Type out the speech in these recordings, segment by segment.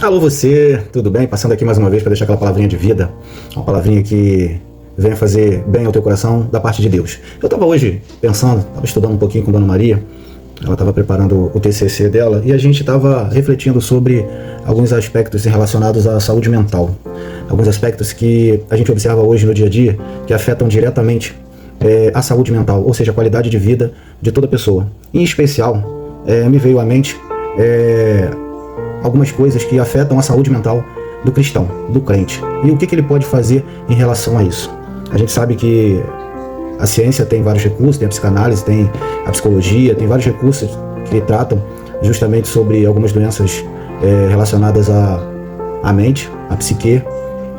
Alô você, tudo bem? Passando aqui mais uma vez para deixar aquela palavrinha de vida, uma palavrinha que venha fazer bem ao teu coração da parte de Deus. Eu estava hoje pensando, estava estudando um pouquinho com Dona Maria, ela estava preparando o TCC dela e a gente estava refletindo sobre alguns aspectos relacionados à saúde mental. Alguns aspectos que a gente observa hoje no dia a dia que afetam diretamente a saúde mental, ou seja, a qualidade de vida de toda pessoa. Em especial, me veio à mente algumas coisas que afetam a saúde mental do cristão, do crente. E o que ele pode fazer em relação a isso? A gente sabe que a ciência tem vários recursos, tem a psicanálise, tem a psicologia, tem vários recursos que tratam justamente sobre algumas doenças relacionadas à mente, à psique,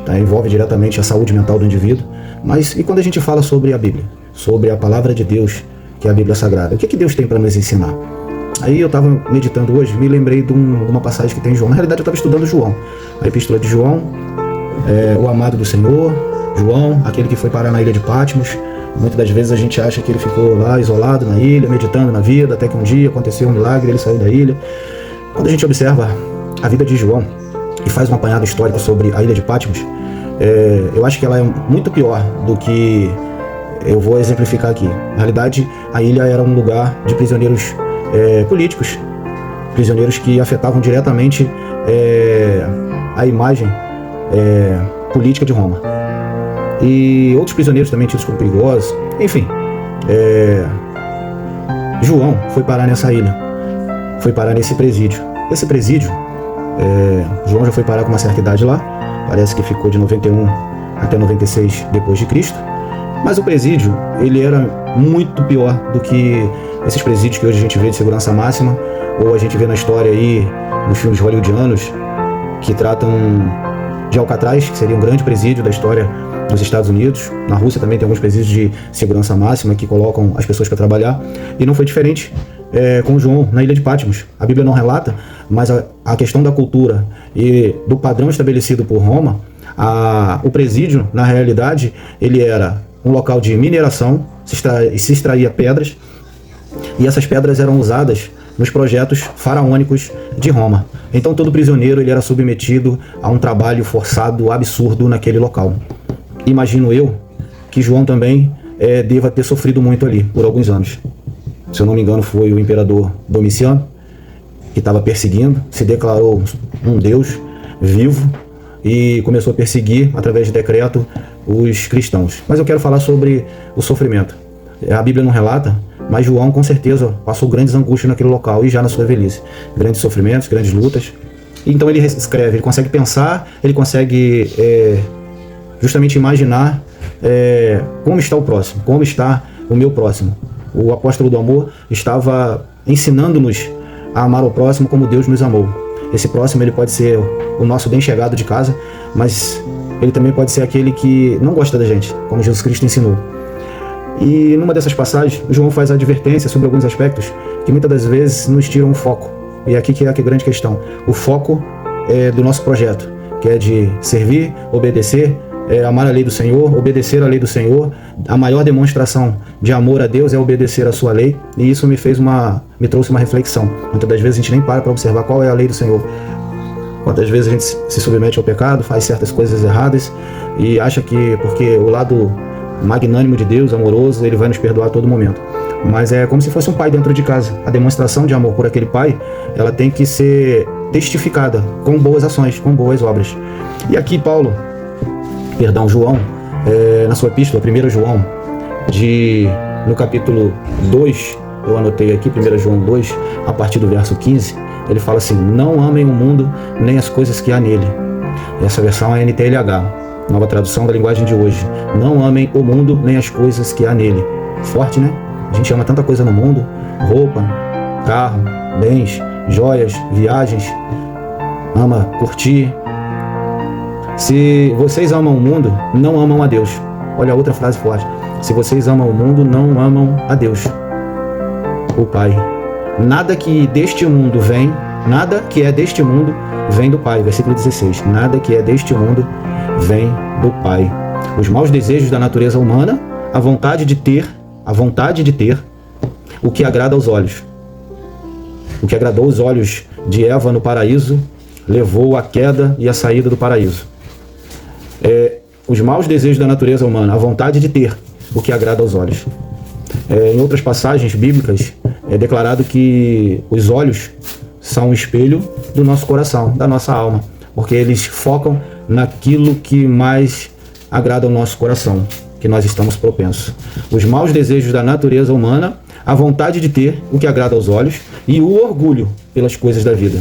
tá? Envolve diretamente a saúde mental do indivíduo. Mas e quando a gente fala sobre a Bíblia, sobre a palavra de Deus, que é a Bíblia Sagrada, o que Deus tem para nos ensinar? Aí eu estava meditando hoje, me lembrei de uma passagem que tem em João. Na realidade eu estava estudando João, a epístola de João, o amado do Senhor, João, aquele que foi parar na ilha de Patmos. Muitas das vezes a gente acha que ele ficou lá isolado na ilha, meditando na vida, até que um dia aconteceu um milagre, ele saiu da ilha. Quando a gente observa a vida de João e faz um apanhado histórico sobre a ilha de Patmos, eu acho que ela é muito pior do que eu vou exemplificar aqui. Na realidade, a ilha era um lugar de prisioneiros políticos, prisioneiros que afetavam diretamente a imagem política de Roma. E outros prisioneiros também tidos como perigosos. Enfim, João foi parar nessa ilha, foi parar nesse presídio. Esse presídio, João já foi parar com uma certa idade lá, parece que ficou de 91 até 96 depois de Cristo. Mas o presídio, ele era muito pior do que esses presídios que hoje a gente vê de segurança máxima, ou a gente vê na história aí, nos filmes hollywoodianos, que tratam de Alcatraz, que seria um grande presídio da história dos Estados Unidos. Na Rússia também tem alguns presídios de segurança máxima que colocam as pessoas para trabalhar. E não foi diferente com João na ilha de Patmos. A Bíblia não relata, mas a questão da cultura e do padrão estabelecido por Roma, o presídio, na realidade, ele era um local de mineração, se extraía pedras, e essas pedras eram usadas nos projetos faraônicos de Roma. Então todo prisioneiro ele era submetido a um trabalho forçado, absurdo naquele local. Imagino eu que João também deva ter sofrido muito ali por alguns anos. Se eu não me engano, foi o imperador Domiciano que estava perseguindo, se declarou um Deus vivo e começou a perseguir, através de decreto, os cristãos. Mas eu quero falar sobre o sofrimento. A Bíblia não relata, mas João com certeza passou grandes angústias naquele local e já na sua velhice. Grandes sofrimentos, grandes lutas. Então ele escreve, ele consegue pensar, ele consegue justamente imaginar como está o próximo, como está o meu próximo. O apóstolo do amor estava ensinando-nos a amar o próximo como Deus nos amou. Esse próximo ele pode ser o nosso bem-chegado de casa, mas ele também pode ser aquele que não gosta da gente, como Jesus Cristo ensinou. E numa dessas passagens, João faz a advertência sobre alguns aspectos que muitas das vezes nos tiram o foco. E aqui que é a grande questão. O foco do nosso projeto, que é de servir, obedecer, amar a lei do Senhor, obedecer a lei do Senhor. A maior demonstração de amor a Deus é obedecer a sua lei, e isso me trouxe uma reflexão. Muitas das vezes a gente nem para observar qual é a lei do Senhor. Quantas vezes a gente se submete ao pecado, faz certas coisas erradas e acha que porque o lado magnânimo de Deus, amoroso, ele vai nos perdoar a todo momento. Mas é como se fosse um pai dentro de casa. A demonstração de amor por aquele pai, ela tem que ser testificada com boas ações, com boas obras. E aqui João, na sua epístola, 1 João, no capítulo 2, eu anotei aqui, 1 João 2, a partir do verso 15, ele fala assim: não amem o mundo, nem as coisas que há nele. Essa versão é NTLH, nova tradução da linguagem de hoje. Não amem o mundo, nem as coisas que há nele. Forte, né? A gente ama tanta coisa no mundo: roupa, carro, bens, joias, viagens, ama curtir. Se vocês amam o mundo, não amam a Deus. Olha a outra frase forte. Se vocês amam o mundo, não amam a Deus, o Pai. Nada que deste mundo vem, nada que é deste mundo vem do Pai. Versículo 16. Nada que é deste mundo vem do Pai. Os maus desejos da natureza humana, a vontade de ter o que agrada aos olhos. O que agradou os olhos de Eva no paraíso, levou à queda e à saída do paraíso. Os maus desejos da natureza humana, a vontade de ter o que agrada aos olhos. Em outras passagens bíblicas, é declarado que os olhos são um espelho do nosso coração, da nossa alma, porque eles focam naquilo que mais agrada ao nosso coração, que nós estamos propensos. Os maus desejos da natureza humana, a vontade de ter o que agrada aos olhos e o orgulho pelas coisas da vida.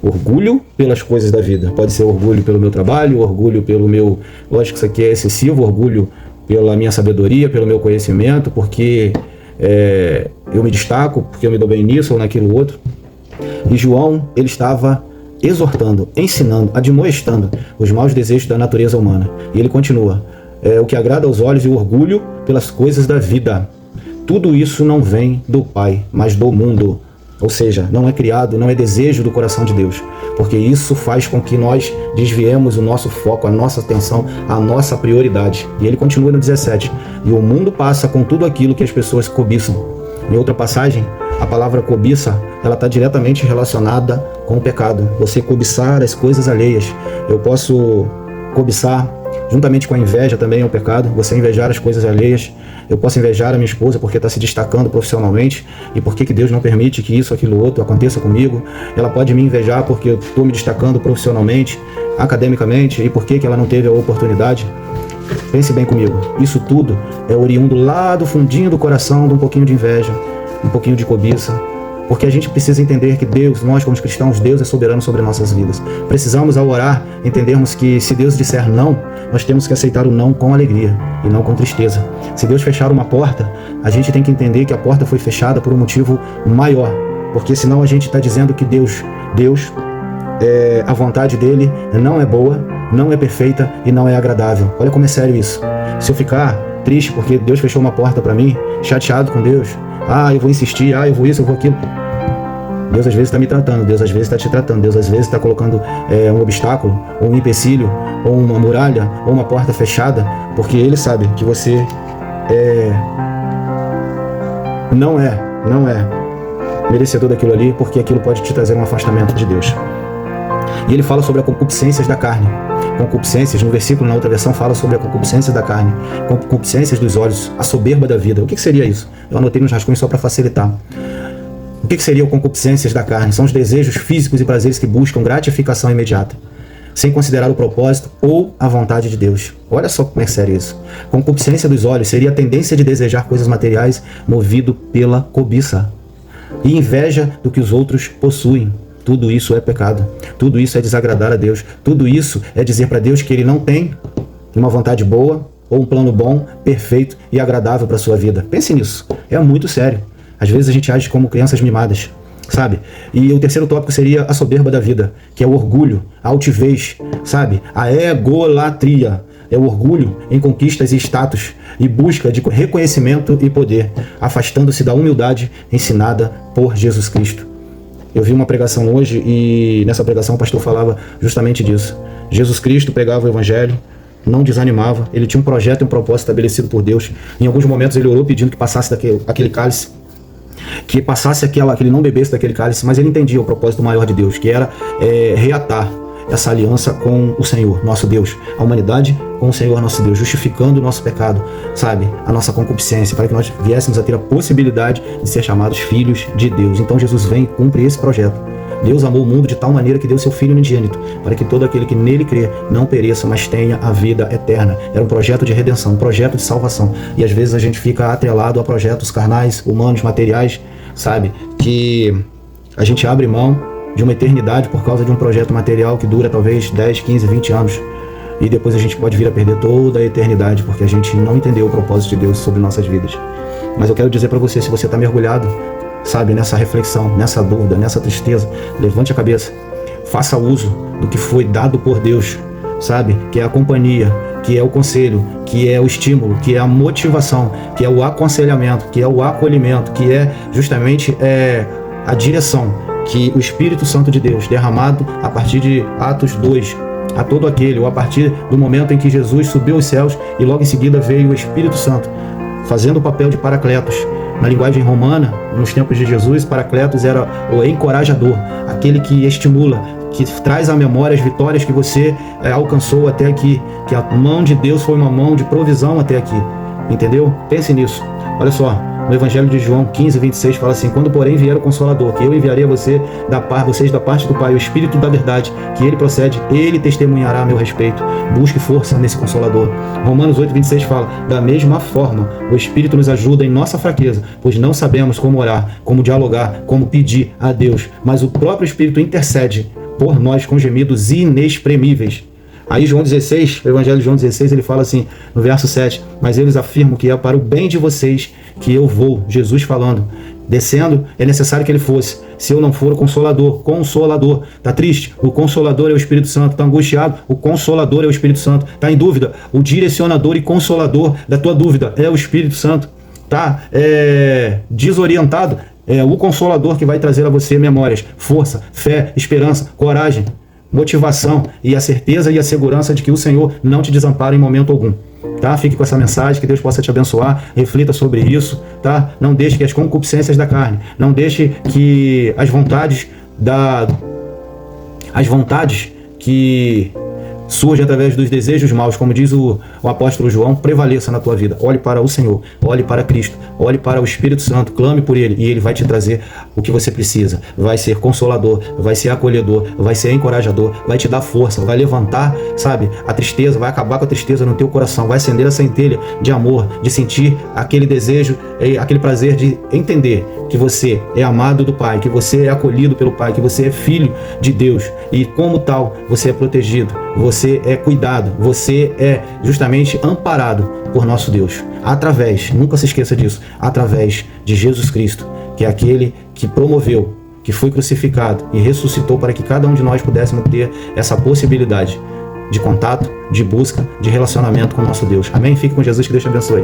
Orgulho pelas coisas da vida. Pode ser orgulho pelo meu trabalho, orgulho pelo meu... Lógico que isso aqui é excessivo, orgulho pela minha sabedoria, pelo meu conhecimento, porque eu me destaco, porque eu me dou bem nisso ou naquilo outro. E João, ele estava exortando, ensinando, admoestando os maus desejos da natureza humana. E ele continua, o que agrada aos olhos e o orgulho pelas coisas da vida. Tudo isso não vem do Pai, mas do mundo. Ou seja, não é criado, não é desejo do coração de Deus, porque isso faz com que nós desviemos o nosso foco, a nossa atenção, a nossa prioridade. E ele continua no 17, e o mundo passa com tudo aquilo que as pessoas cobiçam. Em outra passagem, a palavra cobiça, ela está diretamente relacionada com o pecado. Você cobiçar as coisas alheias. Eu posso cobiçar, juntamente com a inveja também é um pecado, você invejar as coisas alheias. Eu posso invejar a minha esposa porque está se destacando profissionalmente e por que Deus não permite que isso, aquilo, outro aconteça comigo. Ela pode me invejar porque eu estou me destacando profissionalmente, academicamente, e por que ela não teve a oportunidade. Pense bem comigo, isso tudo é oriundo lá do fundinho do coração de um pouquinho de inveja, um pouquinho de cobiça. Porque a gente precisa entender que Deus, nós como cristãos, Deus é soberano sobre nossas vidas. Precisamos, ao orar, entendermos que se Deus disser não, nós temos que aceitar o não com alegria e não com tristeza. Se Deus fechar uma porta, a gente tem que entender que a porta foi fechada por um motivo maior. Porque senão a gente está dizendo que Deus, a vontade dele não é boa, não é perfeita e não é agradável. Olha como é sério isso. Se eu ficar triste porque Deus fechou uma porta para mim, chateado com Deus, eu vou insistir, eu vou isso, eu vou aquilo. Deus às vezes está me tratando, Deus às vezes está te tratando, Deus às vezes está colocando um obstáculo, ou um empecilho, ou uma muralha, ou uma porta fechada, porque Ele sabe que você não é merecedor daquilo ali, porque aquilo pode te trazer um afastamento de Deus. E Ele fala sobre as concupiscências da carne. Concupiscências, no versículo, na outra versão, fala sobre a concupiscência da carne, concupiscências dos olhos, a soberba da vida. O que seria isso? Eu anotei nos rascunhos só para facilitar. O que seriam concupiscências da carne? São os desejos físicos e prazeres que buscam gratificação imediata, sem considerar o propósito ou a vontade de Deus. Olha só como é sério isso. Concupiscência dos olhos seria a tendência de desejar coisas materiais movido pela cobiça e inveja do que os outros possuem. Tudo isso é pecado. Tudo isso é desagradar a Deus. Tudo isso é dizer para Deus que Ele não tem uma vontade boa ou um plano bom, perfeito e agradável para a sua vida. Pense nisso. É muito sério. Às vezes a gente age como crianças mimadas, sabe? E o terceiro tópico seria a soberba da vida, que é o orgulho, a altivez, sabe? A egolatria. É o orgulho em conquistas e status e busca de reconhecimento e poder, afastando-se da humildade ensinada por Jesus Cristo. Eu vi uma pregação hoje e nessa pregação o pastor falava justamente disso. Jesus Cristo pregava o evangelho, não desanimava, ele tinha um projeto e um propósito estabelecido por Deus. Em alguns momentos ele orou pedindo que passasse aquele cálice, que passasse que ele não bebesse daquele cálice, mas ele entendia o propósito maior de Deus, que era reatar essa aliança com o Senhor, nosso Deus, a humanidade com o Senhor, nosso Deus, justificando o nosso pecado, sabe, a nossa concupiscência, para que nós viéssemos a ter a possibilidade de ser chamados filhos de Deus. Então Jesus vem e cumpre esse projeto. Deus amou o mundo de tal maneira que deu seu Filho unigênito, para que todo aquele que nele crê não pereça, mas tenha a vida eterna. Era um projeto de redenção, um projeto de salvação. E às vezes a gente fica atrelado a projetos carnais, humanos, materiais, sabe, que a gente abre mão de uma eternidade por causa de um projeto material que dura talvez 10, 15, 20 anos. E depois a gente pode vir a perder toda a eternidade porque a gente não entendeu o propósito de Deus sobre nossas vidas. Mas eu quero dizer para você, se você está mergulhado, sabe, nessa reflexão, nessa dúvida, nessa tristeza, levante a cabeça, faça uso do que foi dado por Deus, sabe, que é a companhia, que é o conselho, que é o estímulo, que é a motivação, que é o aconselhamento, que é o acolhimento, que é justamente a direção que o Espírito Santo de Deus, derramado a partir de Atos 2, a todo aquele, ou a partir do momento em que Jesus subiu aos céus e logo em seguida veio o Espírito Santo, fazendo o papel de Paracletos. Na linguagem romana, nos tempos de Jesus, Paracletos era o encorajador, aquele que estimula, que traz à memória as vitórias que você alcançou até aqui, que a mão de Deus foi uma mão de provisão até aqui, entendeu? Pense nisso. Olha só, no Evangelho de João 15, 26 fala assim: quando porém vier o Consolador, que eu enviarei a vocês da parte do Pai, o Espírito da verdade, que ele procede, ele testemunhará a meu respeito. Busque força nesse Consolador. Romanos 8, 26 fala: da mesma forma, o Espírito nos ajuda em nossa fraqueza, pois não sabemos como orar, como dialogar, como pedir a Deus, mas o próprio Espírito intercede por nós com gemidos inexprimíveis. Aí João 16, o Evangelho de João 16, ele fala assim, no verso 7, mas eles afirmam que é para o bem de vocês que eu vou, Jesus falando, descendo, é necessário que ele fosse, se eu não for o Consolador, tá triste? O Consolador é o Espírito Santo, tá angustiado? O Consolador é o Espírito Santo, tá em dúvida? O direcionador e consolador da tua dúvida é o Espírito Santo, tá desorientado? É o Consolador que vai trazer a você memórias, força, fé, esperança, coragem, motivação e a certeza e a segurança de que o Senhor não te desampara em momento algum. Tá? Fique com essa mensagem, que Deus possa te abençoar, reflita sobre isso, tá? Não deixe que as concupiscências da carne, não deixe que as vontades que surge através dos desejos maus, como diz o apóstolo João, prevaleça na tua vida. Olhe para o Senhor, olhe para Cristo, olhe para o Espírito Santo, clame por Ele e Ele vai te trazer o que você precisa. Vai ser consolador, vai ser acolhedor, vai ser encorajador, vai te dar força, vai levantar, sabe, a tristeza, vai acabar com a tristeza no teu coração, vai acender a centelha de amor, de sentir aquele desejo, aquele prazer de entender que você é amado do Pai, que você é acolhido pelo Pai, que você é filho de Deus e como tal você é protegido, você é cuidado, você é justamente amparado por nosso Deus, através, nunca se esqueça disso, através de Jesus Cristo, que é aquele que promoveu, que foi crucificado e ressuscitou para que cada um de nós pudéssemos ter essa possibilidade de contato, de busca, de relacionamento com o nosso Deus. Amém? Fique com Jesus, que Deus te abençoe.